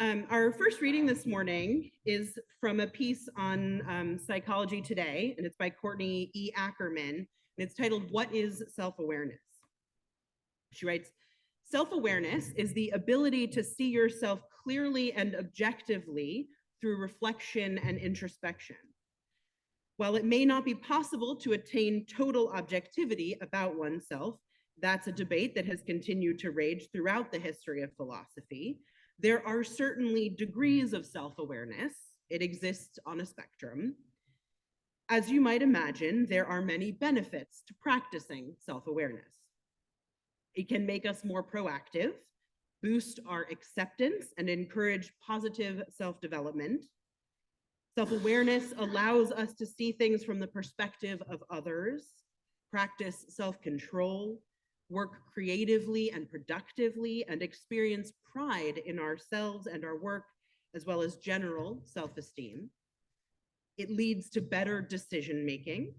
Our first reading this morning is from a piece on Psychology Today, and it's by Courtney E. Ackerman, and it's titled, "What is Self-Awareness?" She writes, "Self-awareness is the ability to see yourself clearly and objectively through reflection and introspection. While it may not be possible to attain total objectivity about oneself, that's a debate that has continued to rage throughout the history of philosophy. There are certainly degrees of self-awareness. It exists on a spectrum. As you might imagine, there are many benefits to practicing self-awareness. It can make us more proactive, boost our acceptance, and encourage positive self-development. Self-awareness allows us to see things from the perspective of others, practice self-control, work creatively and productively, and experience pride in ourselves and our work, as well as general self-esteem. It leads to better decision-making.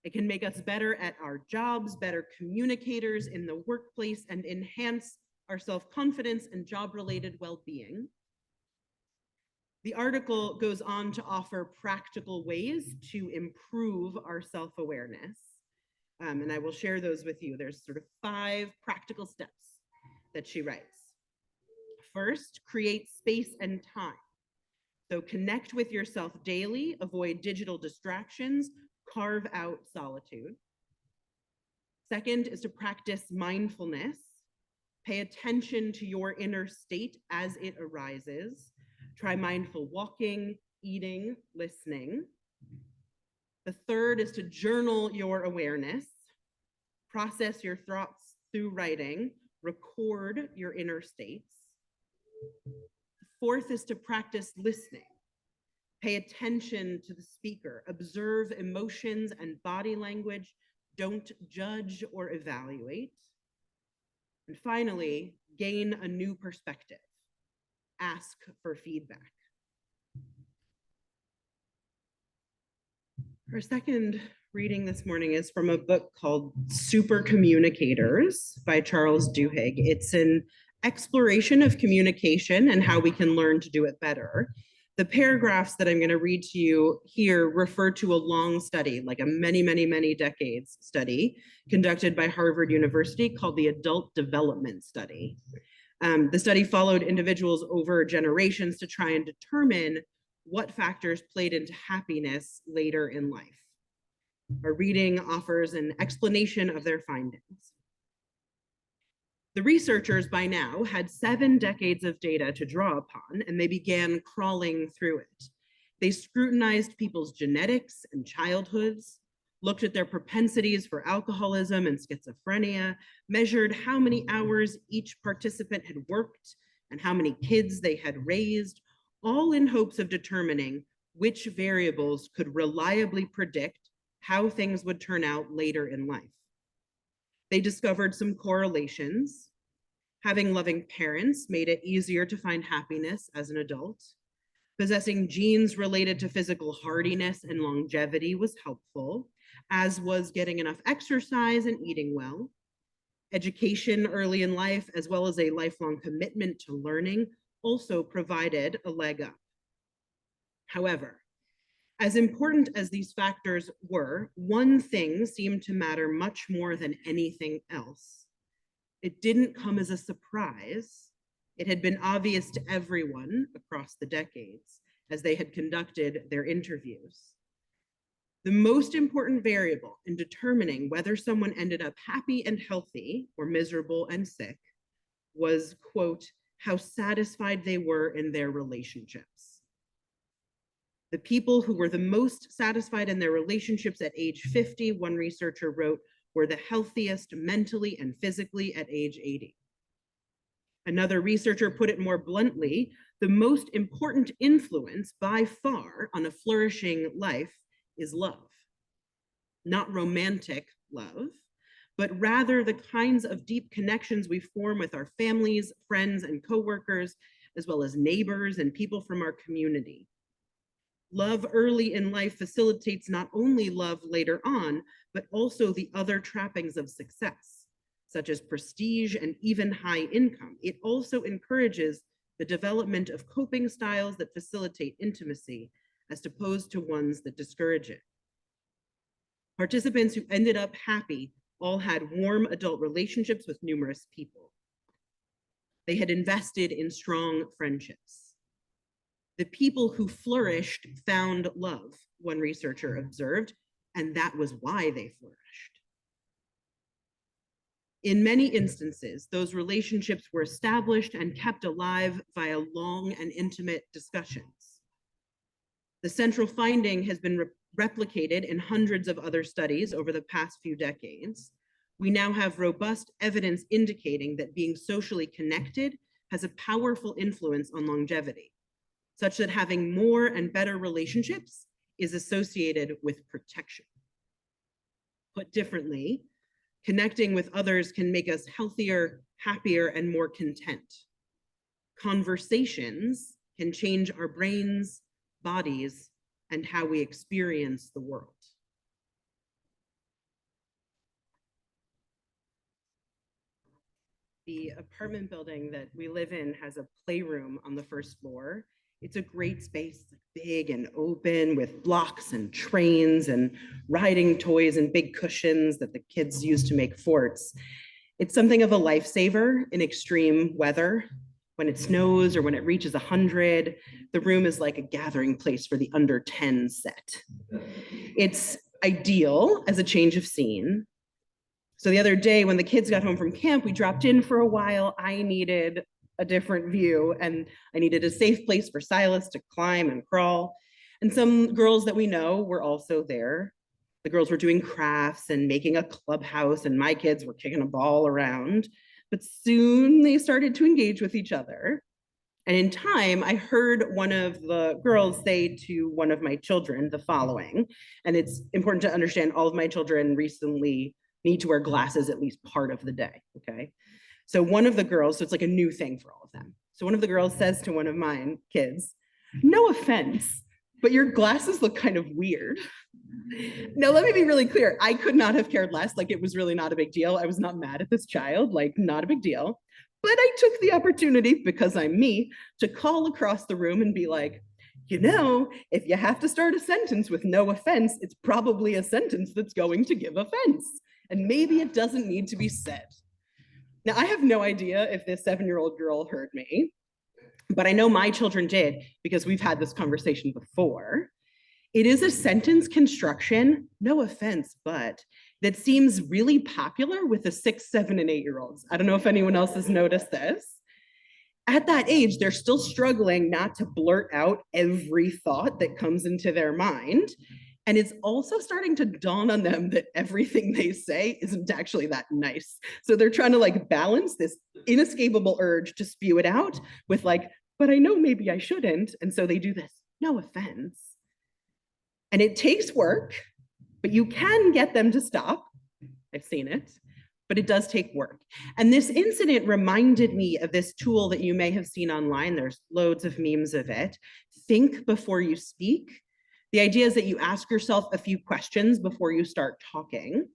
It can make us better at our jobs, better communicators in the workplace, and enhance our self-confidence and job-related well-being. The article goes on to offer practical ways to improve our self-awareness. And I will share those with you. There's sort of 5 practical steps that she writes. First, create space and time. So connect with yourself daily, avoid digital distractions, carve out solitude. Second is to practice mindfulness. Pay attention to your inner state as it arises. Try mindful walking, eating, listening. The third is to journal your awareness. Process your thoughts through writing. Record your inner states. The fourth is to practice listening. Pay attention to the speaker. Observe emotions and body language. Don't judge or evaluate. And finally, gain a new perspective. Ask for feedback. Our second reading this morning is from a book called Super Communicators by Charles Duhigg. It's an exploration of communication and how we can learn to do it better. The paragraphs that I'm going to read to you here refer to a long study, like a many decades study conducted by Harvard University called the Adult Development Study. The study followed individuals over generations to try and determine what factors played into happiness later in life. Our reading offers an explanation of their findings. The researchers by now had 7 decades of data to draw upon, and they began crawling through it. They scrutinized people's genetics and childhoods, looked at their propensities for alcoholism and schizophrenia, measured how many hours each participant had worked and how many kids they had raised, all in hopes of determining which variables could reliably predict how things would turn out later in life. They discovered some correlations. Having loving parents made it easier to find happiness as an adult. Possessing genes related to physical hardiness and longevity was helpful, as was getting enough exercise and eating well. Education early in life, as well as a lifelong commitment to learning, also provided a leg up. However, as important as these factors were, one thing seemed to matter much more than anything else. It didn't come as a surprise. It had been obvious to everyone across the decades as they had conducted their interviews. The most important variable in determining whether someone ended up happy and healthy or miserable and sick was, quote, how satisfied they were in their relationships. The people who were the most satisfied in their relationships at age 50, one researcher wrote, were the healthiest mentally and physically at age 80. Another researcher put it more bluntly, the most important influence by far on a flourishing life is love. Not romantic love, but rather the kinds of deep connections we form with our families, friends, and coworkers, as well as neighbors and people from our community. Love early in life facilitates not only love later on, but also the other trappings of success, such as prestige and even high income. It also encourages the development of coping styles that facilitate intimacy as opposed to ones that discourage it. Participants who ended up happy all had warm adult relationships with numerous people. They had invested in strong friendships. The people who flourished found love, one researcher observed, and that was why they flourished. In many instances, those relationships were established and kept alive via long and intimate discussions. The central finding has been replicated in hundreds of other studies over the past few decades. We now have robust evidence indicating that being socially connected has a powerful influence on longevity, such that having more and better relationships is associated with protection. Put differently, connecting with others can make us healthier, happier, and more content. Conversations can change our brains, bodies, and how we experience the world. The apartment building that we live in has a playroom on the first floor. It's a great space, big and open with blocks and trains and riding toys and big cushions that the kids use to make forts. It's something of a lifesaver in extreme weather. When it snows or when it reaches 100, the room is like a gathering place for the under 10 set. It's ideal as a change of scene. So the other day when the kids got home from camp, we dropped in for a while. I needed a different view and I needed a safe place for Silas to climb and crawl. And some girls that we know were also there. The girls were doing crafts and making a clubhouse, and my kids were kicking a ball around. But soon they started to engage with each other. And in time, I heard one of the girls say to one of my children the following, and it's important to understand all of my children recently need to wear glasses at least part of the day, okay? So one of the girls, so it's like a new thing for all of them. So one of the girls says to one of mine kids, "No offense, but your glasses look kind of weird." Now, let me be really clear. I could not have cared less. Like, it was really not a big deal. I was not mad at this child, like, not a big deal. But I took the opportunity, because I'm me, to call across the room and be like, you know, if you have to start a sentence with no offense, it's probably a sentence that's going to give offense. And maybe it doesn't need to be said. Now, I have no idea if this 7-year-old girl heard me, but I know my children did because we've had this conversation before. It is a sentence construction, no offense, but that seems really popular with the 6, 7, and 8-year-olds. I don't know if anyone else has noticed this. At that age, they're still struggling not to blurt out every thought that comes into their mind. And it's also starting to dawn on them that everything they say isn't actually that nice. So they're trying to like balance this inescapable urge to spew it out with like, but I know maybe I shouldn't. And so they do this, no offense. And it takes work, but you can get them to stop. I've seen it, but it does take work. And this incident reminded me of this tool that you may have seen online. There's loads of memes of it. Think before you speak. The idea is that you ask yourself a few questions before you start talking.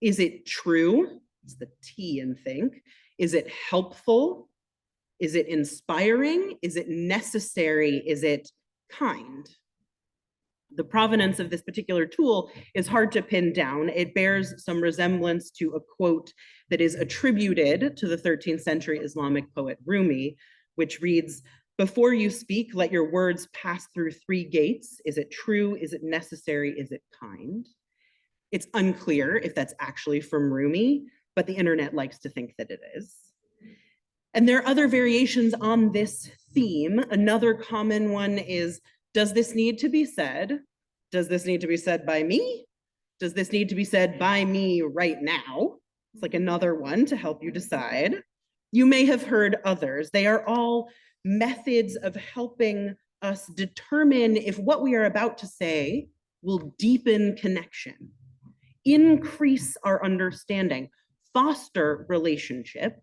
Is it true? It's the T in think. Is it helpful? Is it inspiring? Is it necessary? Is it kind? The provenance of this particular tool is hard to pin down. It bears some resemblance to a quote that is attributed to the 13th century Islamic poet Rumi, which reads, "Before you speak, let your words pass through 3 gates. Is it true? Is it necessary? Is it kind?" It's unclear if that's actually from Rumi, but the internet likes to think that it is. And there are other variations on this theme. Another common one is, does this need to be said? Does this need to be said by me? Does this need to be said by me right now? It's like another one to help you decide. You may have heard others. They are all methods of helping us determine if what we are about to say will deepen connection, increase our understanding, foster relationship,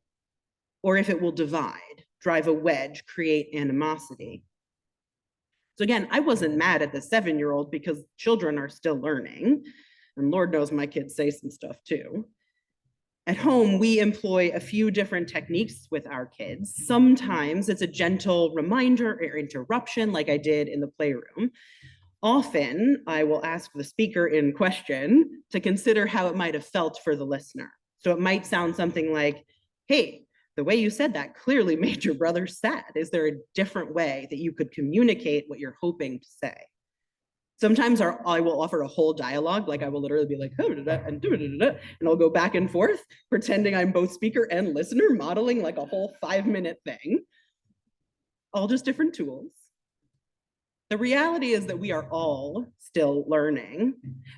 or if it will divide, drive a wedge, create animosity. So again, I wasn't mad at the 7-year-old because children are still learning. And Lord knows my kids say some stuff too. At home, we employ a few different techniques with our kids. Sometimes it's a gentle reminder or interruption, like I did in the playroom. Often, I will ask the speaker in question to consider how it might have felt for the listener. So it might sound something like, hey, the way you said that clearly made your brother sad. Is there a different way that you could communicate what you're hoping to say? Sometimes I will offer a whole dialogue, like I will literally be like, oh, and I'll go back and forth, pretending I'm both speaker and listener, modeling like a whole 5-minute thing. All just different tools. The reality is that we are all still learning.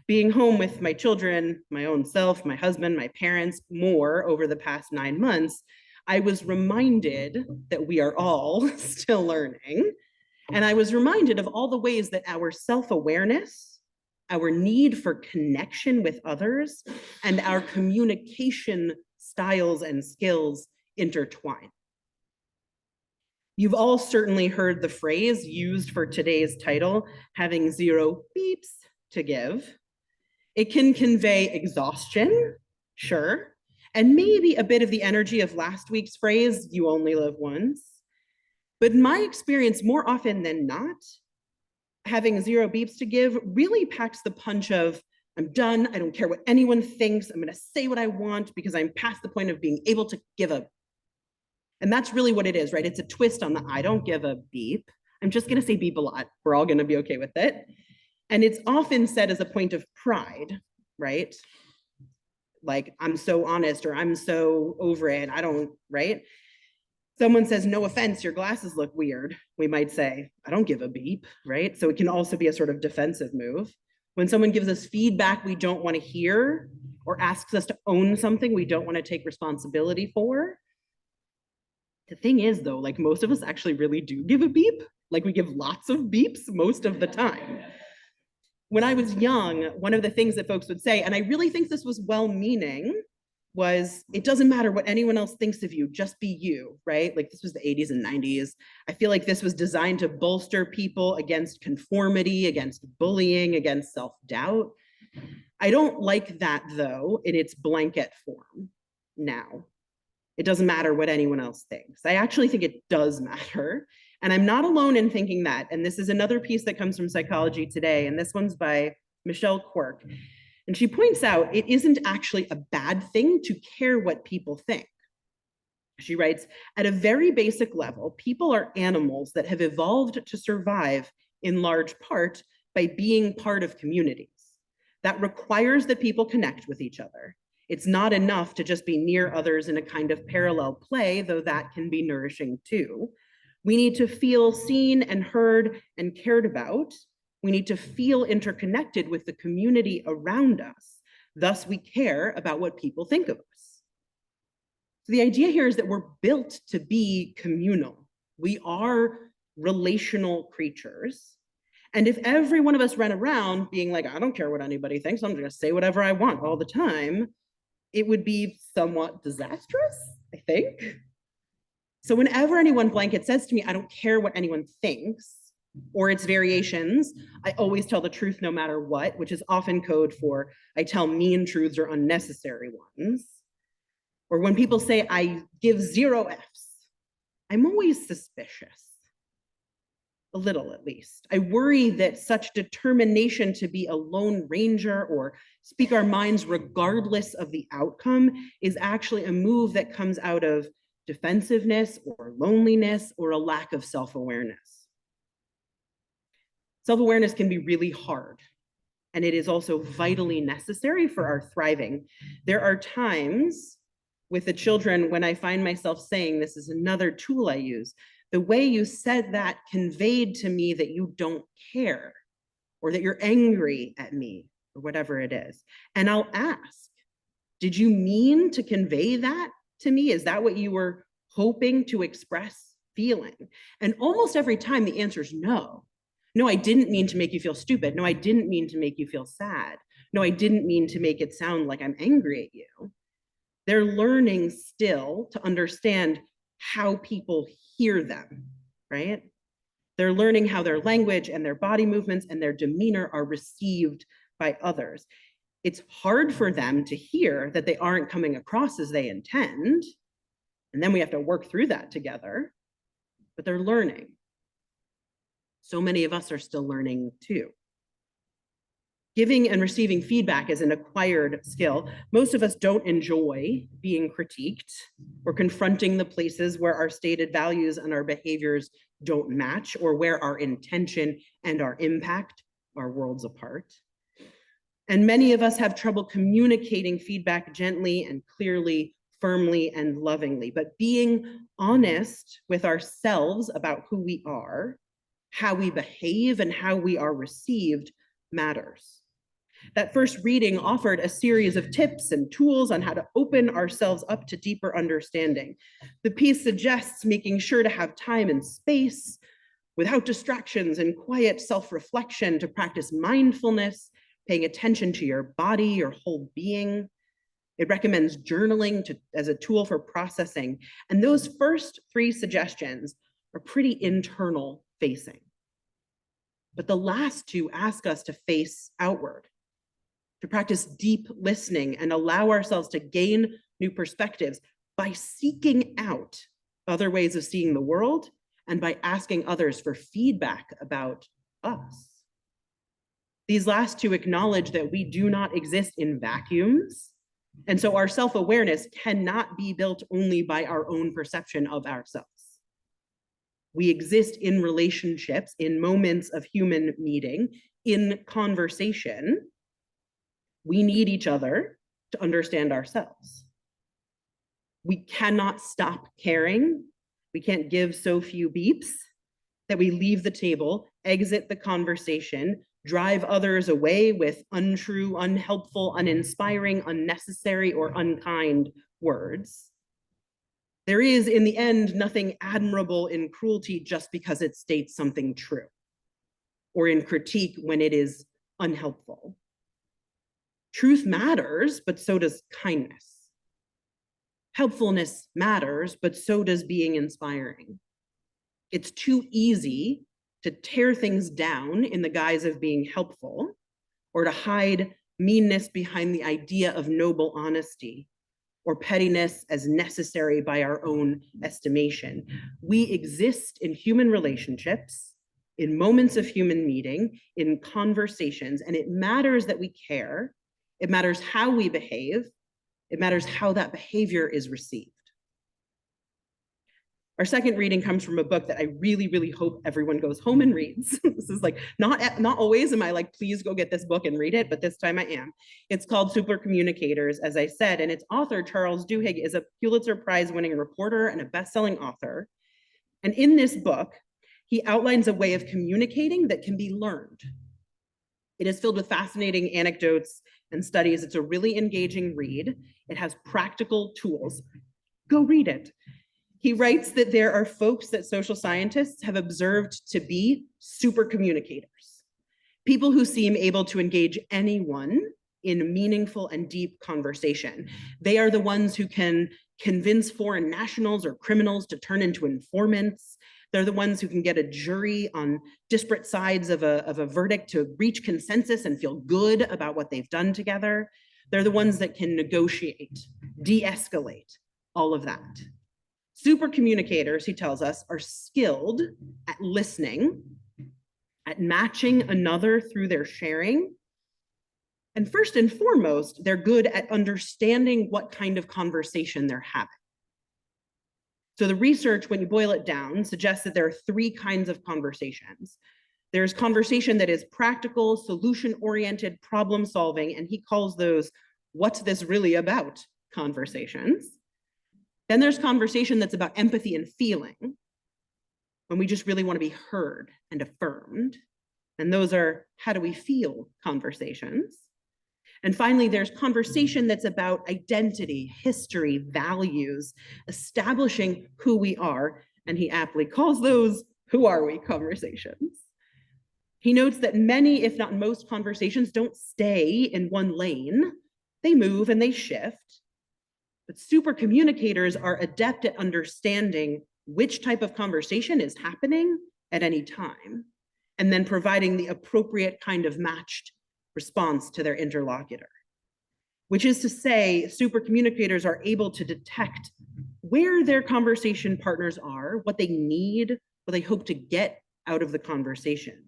Being home with my children, my own self, my husband, my parents, more over the past 9 months, I was reminded that we are all still learning. And I was reminded of all the ways that our self-awareness, our need for connection with others, and our communication styles and skills intertwine. You've all certainly heard the phrase used for today's title, having 0 beeps to give. It can convey exhaustion, sure, and maybe a bit of the energy of last week's phrase, you only live once. But in my experience, more often than not, having 0 beeps to give really packs the punch of, I'm done, I don't care what anyone thinks, I'm gonna say what I want because I'm past the point of being able to give a. And that's really what it is, right? It's a twist on the I don't give a beep. I'm just gonna say beep a lot. We're all gonna be okay with it. And it's often said as a point of pride, right? Like, I'm so honest, or I'm so over it, I don't, right? Someone says, no offense, your glasses look weird. We might say, I don't give a beep, right? So it can also be a sort of defensive move. When someone gives us feedback we don't want to hear, or asks us to own something we don't want to take responsibility for. The thing is, though, like most of us actually really do give a beep. Like we give lots of beeps most of the time. When I was young, one of the things that folks would say, and I really think this was well-meaning, was it doesn't matter what anyone else thinks of you, just be you, right? Like this was the 80s and 90s. I feel like this was designed to bolster people against conformity, against bullying, against self-doubt. I don't like that though, in its blanket form now. It doesn't matter what anyone else thinks. I actually think it does matter. And I'm not alone in thinking that. And this is another piece that comes from Psychology Today. And this one's by Michelle Quirk. And she points out it isn't actually a bad thing to care what people think. She writes, at a very basic level, people are animals that have evolved to survive in large part by being part of communities. That requires that people connect with each other. It's not enough to just be near others in a kind of parallel play, though that can be nourishing too. We need to feel seen and heard and cared about. We need to feel interconnected with the community around us. Thus, we care about what people think of us. So the idea here is that we're built to be communal. We are relational creatures. And if every one of us ran around being like, I don't care what anybody thinks, I'm gonna say whatever I want all the time, it would be somewhat disastrous, I think. So whenever anyone blanket says to me, I don't care what anyone thinks, or its variations, I always tell the truth no matter what, which is often code for I tell mean truths or unnecessary ones. Or when people say I give 0 Fs, I'm always suspicious. A little, at least. I worry that such determination to be a lone ranger or speak our minds regardless of the outcome is actually a move that comes out of defensiveness or loneliness or a lack of self-awareness. Self-awareness can be really hard, and it is also vitally necessary for our thriving. There are times with the children when I find myself saying, this is another tool I use, the way you said that conveyed to me that you don't care or that you're angry at me or whatever it is. And I'll ask, did you mean to convey that to me? Is that what you were hoping to express feeling? And almost every time the answer is no. No, I didn't mean to make you feel stupid. No, I didn't mean to make you feel sad. No, I didn't mean to make it sound like I'm angry at you. They're learning still to understand how people hear them, right? They're learning how their language and their body movements and their demeanor are received by others. It's hard for them to hear that they aren't coming across as they intend. And then we have to work through that together, but they're learning. So many of us are still learning too. Giving and receiving feedback is an acquired skill. Most of us don't enjoy being critiqued or confronting the places where our stated values and our behaviors don't match, or where our intention and our impact are worlds apart. And many of us have trouble communicating feedback gently and clearly, firmly and lovingly. But being honest with ourselves about who we are, how we behave, and how we are received matters. That first reading offered a series of tips and tools on how to open ourselves up to deeper understanding. The piece suggests making sure to have time and space without distractions and quiet self-reflection to practice mindfulness, paying attention to your body, your whole being. It recommends journaling as a tool for processing. And those first 3 suggestions are pretty internal facing. But the last 2 ask us to face outward, to practice deep listening and allow ourselves to gain new perspectives by seeking out other ways of seeing the world and by asking others for feedback about us. These last 2 acknowledge that we do not exist in vacuums, and so our self-awareness cannot be built only by our own perception of ourselves. We exist in relationships, in moments of human meeting, in conversation. We need each other to understand ourselves. We cannot stop caring. We can't give so few beeps that we leave the table, exit the conversation, drive others away with untrue, unhelpful, uninspiring, unnecessary, or unkind words. There is, in the end, nothing admirable in cruelty just because it states something true, or in critique when it is unhelpful. Truth matters, but so does kindness. Helpfulness matters, but so does being inspiring. It's too easy to tear things down in the guise of being helpful, or to hide meanness behind the idea of noble honesty, or pettiness as necessary by our own estimation. We exist in human relationships, in moments of human meeting, in conversations, and it matters that we care. It matters how we behave. It matters how that behavior is received. Our second reading comes from a book that I really, really hope everyone goes home and reads. This is like, not always am I like, please go get this book and read it, but this time I am. It's called Super Communicators, as I said, and its author, Charles Duhigg, is a Pulitzer Prize-winning reporter and a best-selling author. And in this book, he outlines a way of communicating that can be learned. It is filled with fascinating anecdotes and studies. It's a really engaging read. It has practical tools. Go read it. He writes that there are folks that social scientists have observed to be super communicators, people who seem able to engage anyone in meaningful and deep conversation. They are the ones who can convince foreign nationals or criminals to turn into informants. They're the ones who can get a jury on disparate sides of a verdict to reach consensus and feel good about what they've done together. They're the ones that can negotiate, de-escalate, all of that. Super communicators, he tells us, are skilled at listening, at matching another through their sharing. And first and foremost, they're good at understanding what kind of conversation they're having. So the research, when you boil it down, suggests that there are 3 kinds of conversations. There's conversation that is practical, solution-oriented, problem-solving, and he calls those "what's this really about" conversations. Then there's conversation that's about empathy and feeling, when we just really want to be heard and affirmed. And those are "how do we feel" conversations. And finally, there's conversation that's about identity, history, values, establishing who we are. And he aptly calls those "who are we" conversations. He notes that many, if not most, conversations don't stay in one lane. They move and they shift. But super communicators are adept at understanding which type of conversation is happening at any time, and then providing the appropriate kind of matched response to their interlocutor. which is to say super communicators are able to detect where their conversation partners are, what they need, what they hope to get out of the conversation.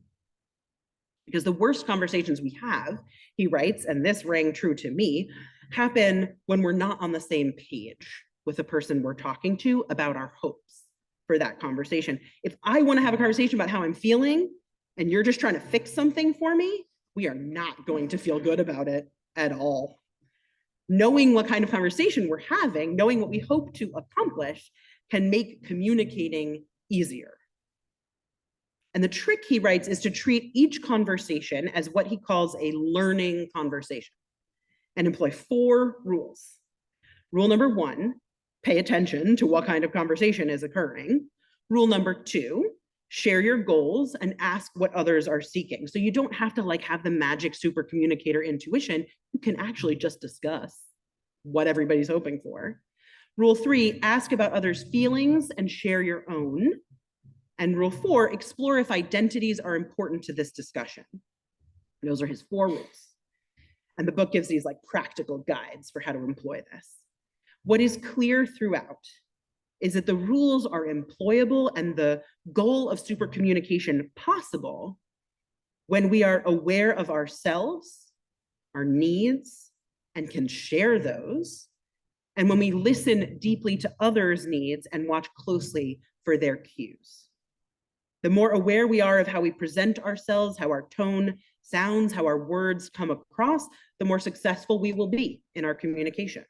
Because the worst conversations we have, he writes, and this rang true to me, happen when we're not on the same page with the person we're talking to about our hopes for that conversation. If I want to have a conversation about how I'm feeling and you're just trying to fix something for me, we are not going to feel good about it at all. Knowing what kind of conversation we're having, knowing what we hope to accomplish, can make communicating easier. And the trick, he writes, is to treat each conversation as what he calls a learning conversation and employ 4 rules. Rule number 1, pay attention to what kind of conversation is occurring. Rule number 2, share your goals and ask what others are seeking. So you don't have to have the magic super communicator intuition. You can actually just discuss what everybody's hoping for. Rule 3, ask about others' feelings and share your own. And rule 4, explore if identities are important to this discussion. And those are his 4 rules. And the book gives these practical guides for how to employ this. What is clear throughout is that the rules are employable and the goal of super communication possible when we are aware of ourselves, our needs, and can share those. And when we listen deeply to others' needs and watch closely for their cues. The more aware we are of how we present ourselves, how our tone sounds, how our words come across, the more successful we will be in our communication.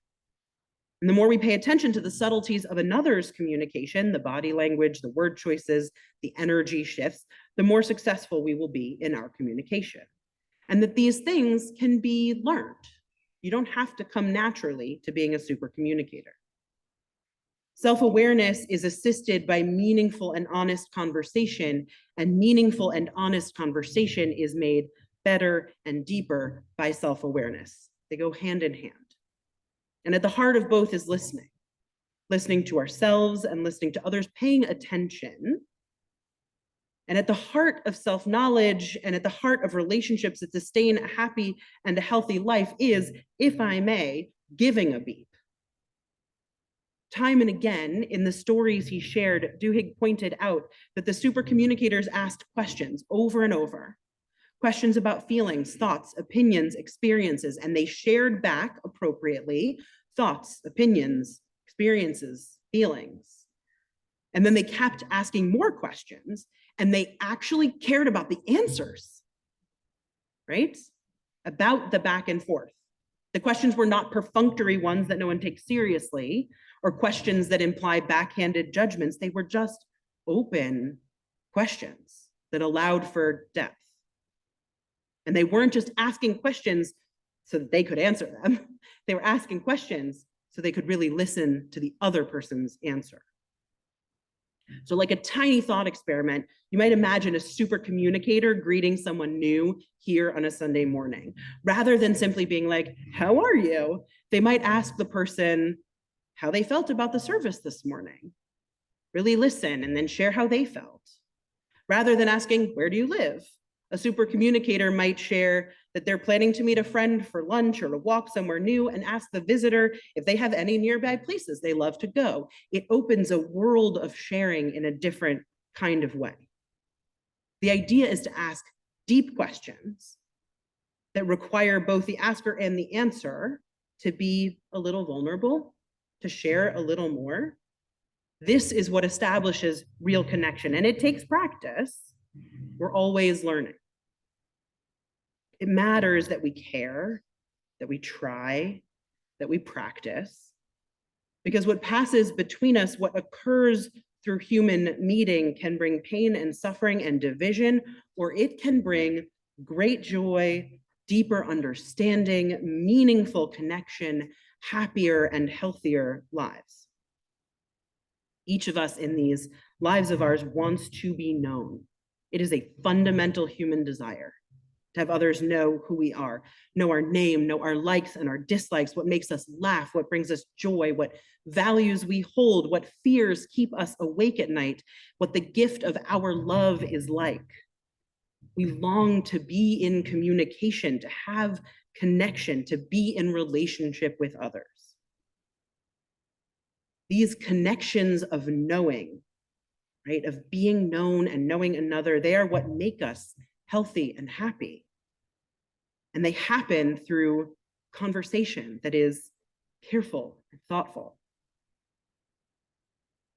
And the more we pay attention to the subtleties of another's communication, the body language, the word choices, the energy shifts, the more successful we will be in our communication. And that these things can be learned. You don't have to come naturally to being a super communicator. Self-awareness is assisted by meaningful and honest conversation, and meaningful and honest conversation is made better and deeper by self-awareness. They go hand in hand. And at the heart of both is listening. Listening to ourselves and listening to others, paying attention. And at the heart of self-knowledge and at the heart of relationships that sustain a happy and a healthy life is, if I may, giving a beep. Time and again, in the stories he shared, Duhigg pointed out that the super communicators asked questions over and over. Questions about feelings, thoughts, opinions, experiences, and they shared back appropriately thoughts, opinions, experiences, feelings. And then they kept asking more questions, and they actually cared about the answers, right? About the back and forth. The questions were not perfunctory ones that no one takes seriously, or questions that imply backhanded judgments. They were just open questions that allowed for depth. And they weren't just asking questions so that they could answer them. They were asking questions so they could really listen to the other person's answer. So like a tiny thought experiment, you might imagine a super communicator greeting someone new here on a Sunday morning. Rather than simply being like, how are you? They might ask the person how they felt about the service this morning. Really listen and then share how they felt. Rather than asking, where do you live? A super communicator might share that they're planning to meet a friend for lunch or to walk somewhere new and ask the visitor if they have any nearby places they love to go. It opens a world of sharing in a different kind of way. The idea is to ask deep questions that require both the asker and the answer to be a little vulnerable, to share a little more. This is what establishes real connection, and it takes practice. We're always learning. It matters that we care, that we try, that we practice, because what passes between us, what occurs through human meeting, can bring pain and suffering and division, or it can bring great joy, deeper understanding, meaningful connection, happier and healthier lives. Each of us in these lives of ours wants to be known. It is a fundamental human desire to have others know who we are, know our name, know our likes and our dislikes, what makes us laugh, what brings us joy, what values we hold, what fears keep us awake at night, what the gift of our love is like. We long to be in communication, to have connection, to be in relationship with others. These connections of knowing, right, of being known and knowing another, they are what make us healthy and happy. And they happen through conversation that is careful and thoughtful.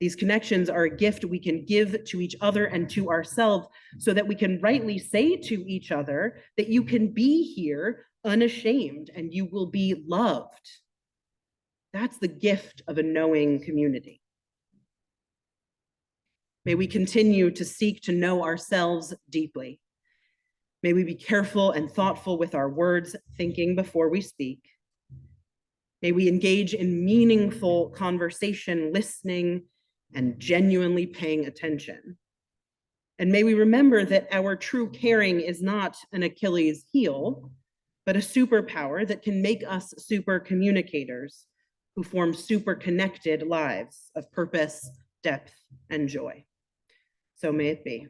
These connections are a gift we can give to each other and to ourselves so that we can rightly say to each other that you can be here unashamed and you will be loved. That's the gift of a knowing community. May we continue to seek to know ourselves deeply. May we be careful and thoughtful with our words, thinking before we speak. May we engage in meaningful conversation, listening, and genuinely paying attention. And may we remember that our true caring is not an Achilles heel, but a superpower that can make us super communicators who form super connected lives of purpose, depth, and joy. So may it be.